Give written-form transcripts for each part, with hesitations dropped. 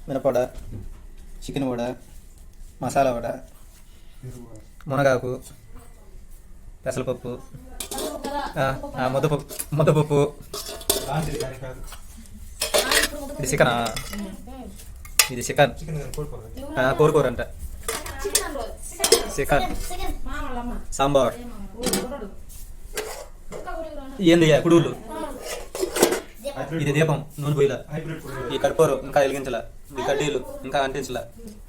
మినపొడ, chicken vada, masala vada, మునగాకు, పెసరపప్పు, ముద్దపప్పు. ఇది చికెనా? ఇది చికెన్ కోరుకోరు అంట. చికెన్ సాంబార్. ఏంది కుడుగులు? ఇది దీపం, నూనె పొయ్యిల. ఈ కర్పూరం ఇంకా వెలిగించాల. ఈ కడ్డీలు ఇంకా అంటించాల.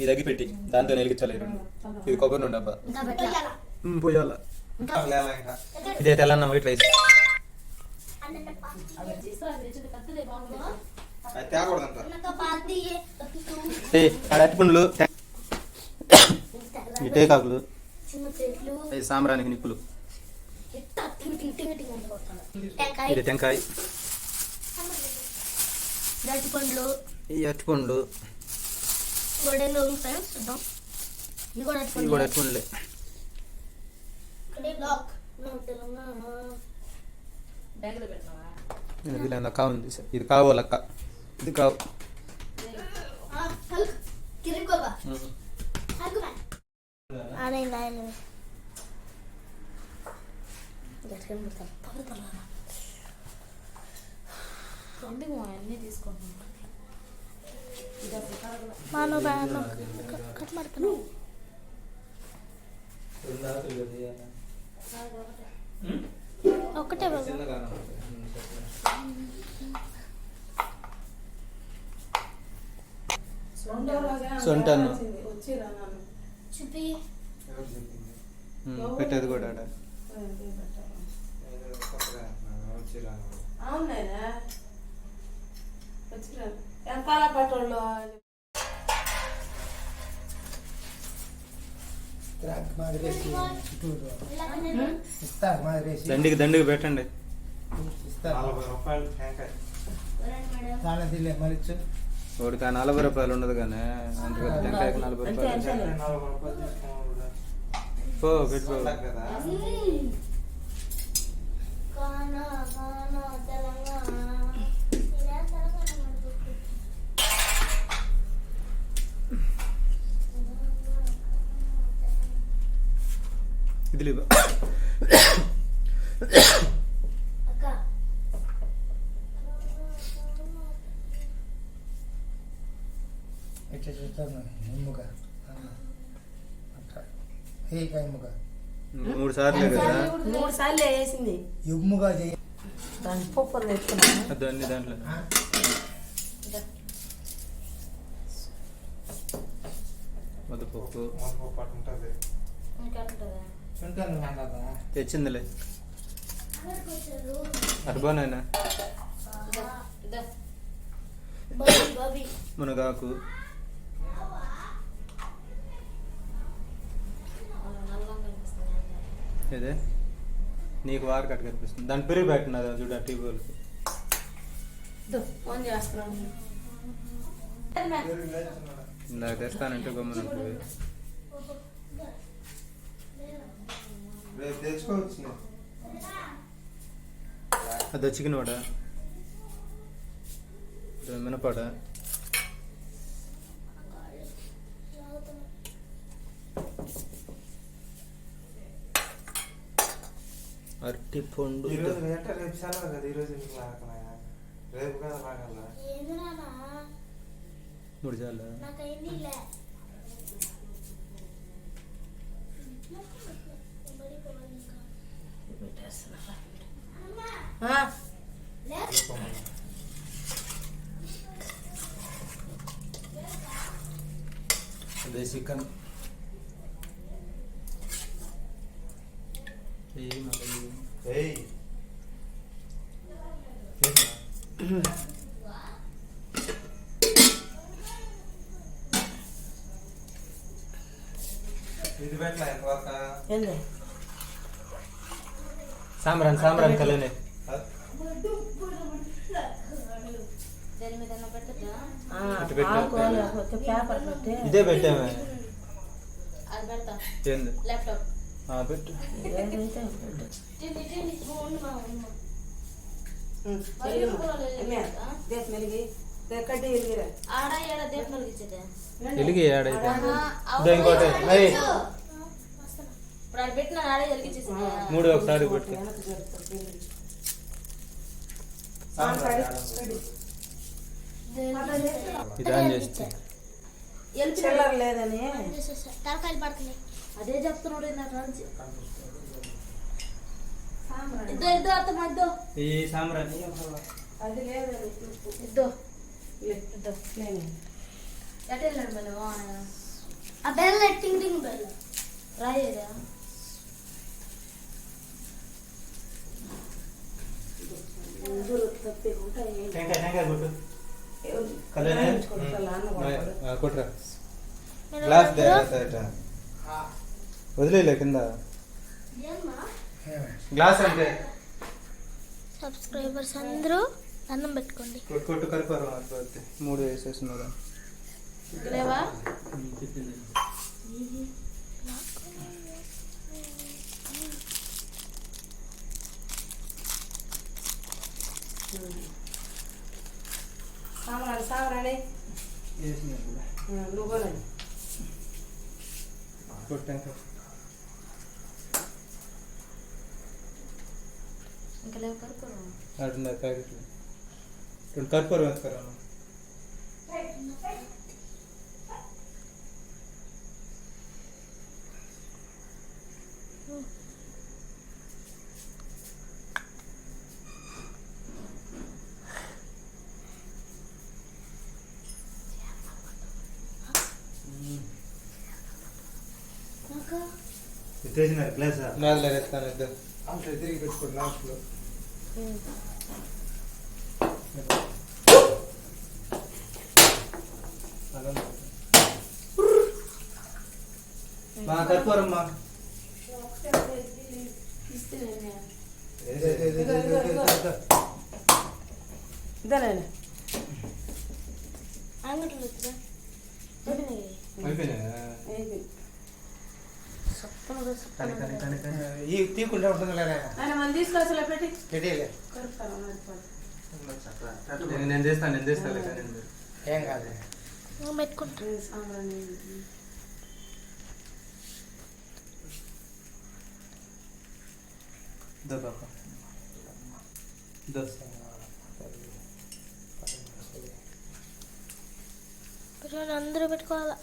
ఇది అగ్గిపెట్టి దాంతో వెలిగించాలి. ఇది కొబ్బరి నూనె డబ్బా పోయాల. ఇదే తెల్లన్న వైట్ రైస్. అరటిపండ్లు, ఈ టేకాకులు, సాంబ్రానికి నిప్పులు. ఇది టెంకాయ, ఈ అరటిపండ్లు, ఇవి కూడా అరటిపండ్లే. కావుంది, ఇది కావు లక్క. ఇది కావు. ఒకటే సొంటను పెట్టేది కూడా. దండికి దండికి పెట్టండి. ఒకటికి 40 రూపాయలు ఉండదు కానీ అందుకని టెంకాయకి 40 రూపాయలు. పో పెట్టుకో. ఇది లేవు. ఇట్లా చూస్తాను. ఎమ్ముగా 3 సార్లు కదా. 3 సార్లు వేసింది. ఎమ్ముగా చేయ దాని పప్పులు తెచ్చుకున్నాను. అన్ని దాంట్లో ముద్దపప్పు తెచ్చిందిలే. అటుబానైనా మునగాకు, ఇదే నీకు వారు కట్ట కనిపిస్తుంది. దాని పెరిగి పెట్టినది చూడ టీవీలు. ఇందాక తెస్తానంటే గమ్మన అదో చికెన్ వడ, మినపడ, అరటి పండు. మూడు సార్లు అదే చికెన్. ఇది పెట్టలే సాంబ్రాన్ సాంబ్రాన్ కలనే ఇదే పెట్టామే. పెట్టు కడ్డీ వెలిగిరా. ఆడ ఏడ దీపం వెలిగించేదే. వెలిగి ఆడైతే ఆహా, ఇదో ఇంకోటి అయ్యి ఇప్పుడు ఆడ పెట్టిన ఆడే వెలిగించేసేదే. మూడు ఒకసారి పెట్టి వెనక్కి జరుపుతారు దేవుడికి. ఇది ఆన్ చేస్తే చిల్లర లేదని తలకాయలు పడుతున్నాయి. అదే చెప్తున్నాడు నాకు నుంచి. ఇద్దో ఇద్దో అత్తమ్మ ఇద్దో ఈ సాంబ్రాణి అది లేదని ఇద్దో ఇద్దో నేను ఎట్ట వెళ్ళాడు మళ్ళీ ఆ బెల్ టింగ్ టింగ్ బెల్ రాయేదా. తప్పి ఉంటాయి. టెంకాయ టెంకాయ కొట్టు కలేనే కొట్టురా గ్లాస్ వదిలేలే కింద గ్లాస్ అంటే సబ్స్క్రైబర్స్ అందరూ అన్నం పెట్టుకోండి. కొట్టు కొట్టు కలిపారు మూడు వేసేస్తున్నారు లేవా సామరాణి నువ్వు కూడా కొట్టాక ఇంకా లేవు కరుపురం. ఆడున్నారు ప్యాకెట్లు రెండు కర్పూరం వేస్తారా గ్లాస్ నాలుగు వేస్తాను ఇద్దరు అంటే తిరిగి పెట్టుకోండి లాస్ట్లో. మా కర్పూరం మా ఇదేనా అంగట్లో వచ్చిందా అయిపోయినాయి ఈ తీయకుండా ఉంటుంది లేదా ఆయన మనం తీసుకొచ్చలే పెట్టి పెట్టేయలే కరుపుతాను నేను చేస్తాను కానీ ఏం కాదు. పెట్టుకుంటా. సామరాణి అందరూ పెట్టుకోవాలా.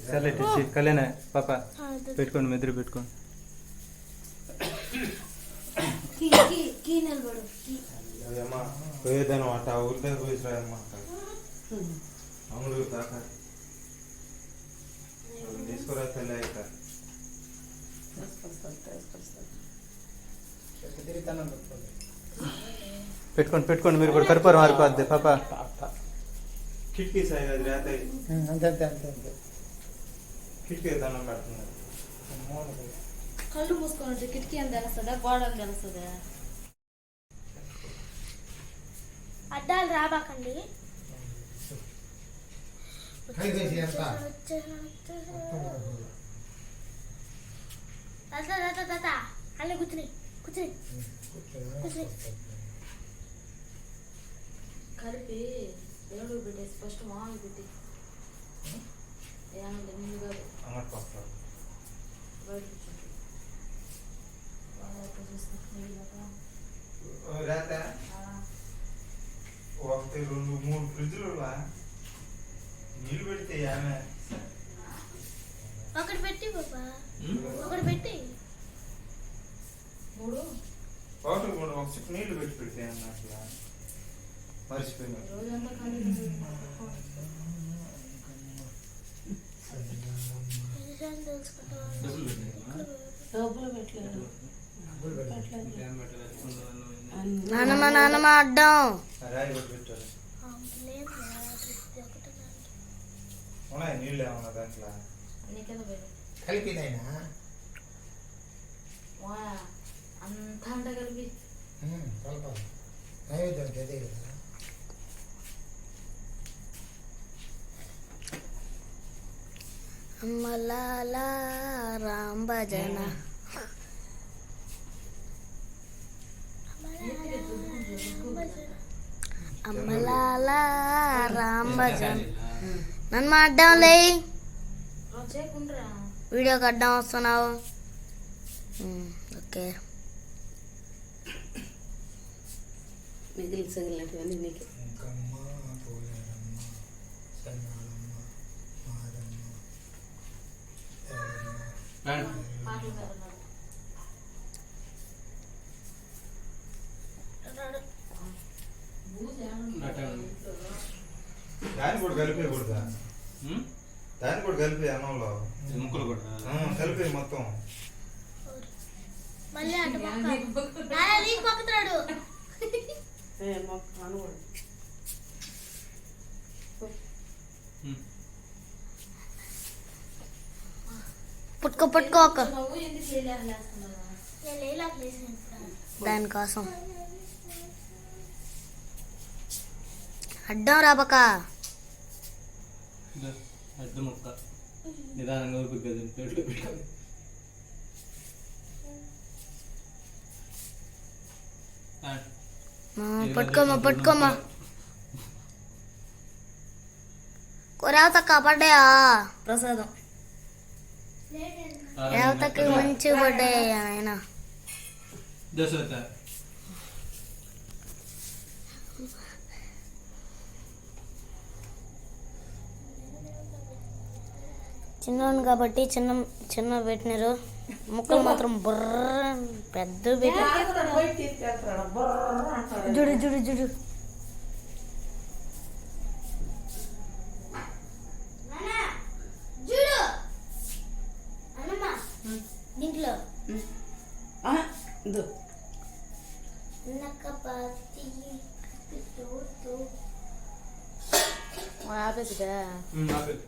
సర్లే కళ్యాణ పాప పెట్టుకోండి మీ ఇద్దరు పెట్టుకోండి కీ నిలబడు అమ్మా పోయేదాను అట్ట ఊరి దగ్గర పోయిరామ్మా అమ్ముడు దాకా తీసుకురా తెల్ల అయితే తిరిగితనం పెట్టుకోండి. పెట్టుకోండి పెట్టుకోండి మీరు కూడా కర్పూరం మారిపోద్ది పాప కిటికీ సాయి అది రేతాయి అంతే అంతే అంతే అంతే కిటికీ దండం పెడుతున్నారు కళ్ళు మూసుకొని కిటికీ అని తెలుస్తుందా గోడ అని తెలుస్తుందా. అడ్డాలు రాబాకండి. అయిపోయింది ఎంత అల్లే కూర్చుని కూర్చుని కూర్చుని కలిపి దేవుడు పెట్టేసి ఫస్ట్ మామూలు పెట్టి ఏమంటే ముందు కాదు అమ్మటి పక్క బయట రేత ఒకటి రెండు మూడు ఫ్రిడ్జ్లు నీళ్ళు పెడితే ఆమె ఒకటి పెట్టి బాబా ఒకటి పెట్టి మూడు ఒకటి మూడు ఒక చిప్ నీళ్లు పెట్టి పెడితే అన్న అట్లా మర్చిపోయినా రోజంతా ఖాళీ డబ్బులు పెట్టలేదు నాన్నమ్మ అడ్డం రాయి పెట్టి పెట్టారు ఉన్నాయి నీళ్ళు ఏమన్నా దాంట్లో కలిపిదైనా అంతా అంట కలిపి కలపాలి. నైవేద్యం అదే కదా. అమ్మలాల రామ్ భజన అమ్మలాల రాంబజం నన్ను మా అడ్డం లే వీడియోకి అడ్డం వస్తున్నావు. ఓకే మిగిలిన సగిలినట్టువన్నీ నీకే. ఇంకమ్మ పోలేరమ్మ సన్నాలమ్మ మారమ్మ దాన్ని కూడా కలిపేయకూడదా? దాన్ని కూడా కలిపే అన్నంలో ముక్కలు కూడా కలిపే మొత్తం. మళ్ళీ అటు పక్కతాడు. అనుకోండి పట్టుకో ఒక దానికోసం అడ్డం రాబక. అడ్డు ముక్క నిదానంగా ఊపిరి ప్లేట్లో పెట్టాలి. పట్టుకోమా రేవతక్క పడ్డాయా ప్రసాదం. రేవతకి మంచిగా పడ్డాయా ఆయన. దశరథ చిన్నోడు కాబట్టి చిన్న పెట్టినారు. ముక్కలు మాత్రం బుర్ర పెద్ద జుడు జుడు జుడు. దీంట్లో ఆపేసిగా ఆపేది.